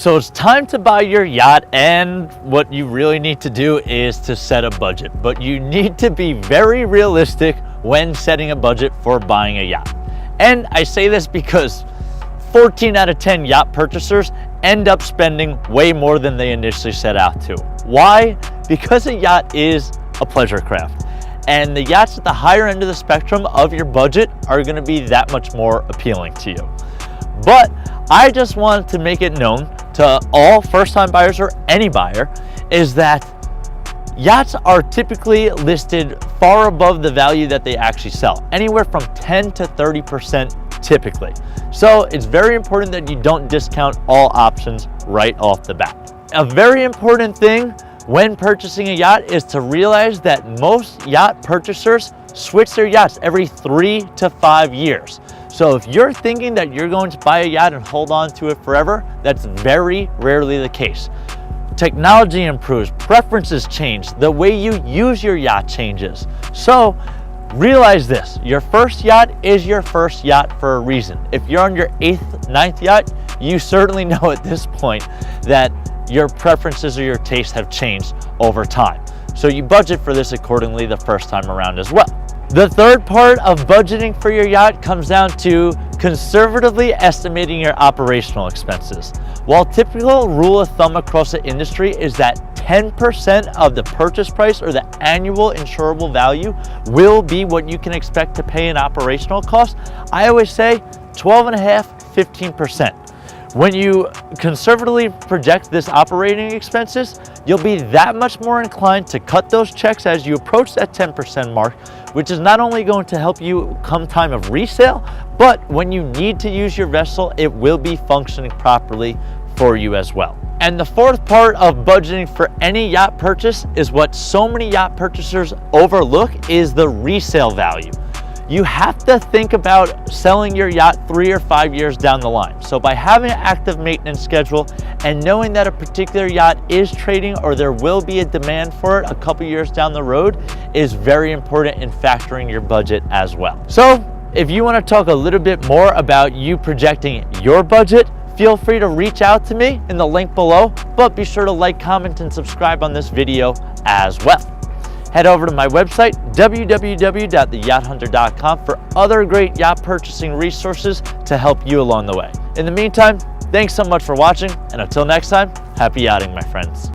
So it's time to buy your yacht, and what you really need to do is to set a budget. But you need to be very realistic when setting a budget for buying a yacht. And I say this because 14 out of 10 yacht purchasers end up spending way more than they initially set out to. Why? Because a yacht is a pleasure craft. And the yachts at the higher end of the spectrum of your budget are going to be that much more appealing to you. But I just wanted to make it known to all first-time buyers or any buyer is that yachts are typically listed far above the value that they actually sell, anywhere from 10 to 30% typically. So it's very important that you don't discount all options right off the bat. A very important thing when purchasing a yacht is to realize that most yacht purchasers switch their yachts every 3 to 5 years. So if you're thinking that you're going to buy a yacht and hold on to it forever, that's very rarely the case. Technology improves, preferences change, the way you use your yacht changes. So realize this, your first yacht is your first yacht for a reason. If you're on your 8th, 9th yacht, you certainly know at this point that your preferences or your tastes have changed over time. So you budget for this accordingly the first time around as well. The third part of budgeting for your yacht comes down to conservatively estimating your operational expenses. While typical rule of thumb across the industry is that 10% of the purchase price or the annual insurable value will be what you can expect to pay in operational costs, I always say 12.5%, 15%. When you conservatively project this operating expenses, you'll be that much more inclined to cut those checks as you approach that 10% mark, which is not only going to help you come time of resale, but when you need to use your vessel, it will be functioning properly for you as well. And the fourth part of budgeting for any yacht purchase is what so many yacht purchasers overlook is the resale value. You have to think about selling your yacht 3 or 5 years down the line. So by having an active maintenance schedule and knowing that a particular yacht is trading or there will be a demand for it a couple years down the road is very important in factoring your budget as well. So if you want to talk a little bit more about you projecting your budget, feel free to reach out to me in the link below, but be sure to like, comment, and subscribe on this video as well. Head over to my website, www.theyachthunter.com, for other great yacht purchasing resources to help you along the way. In the meantime, thanks so much for watching, and until next time, happy yachting, my friends.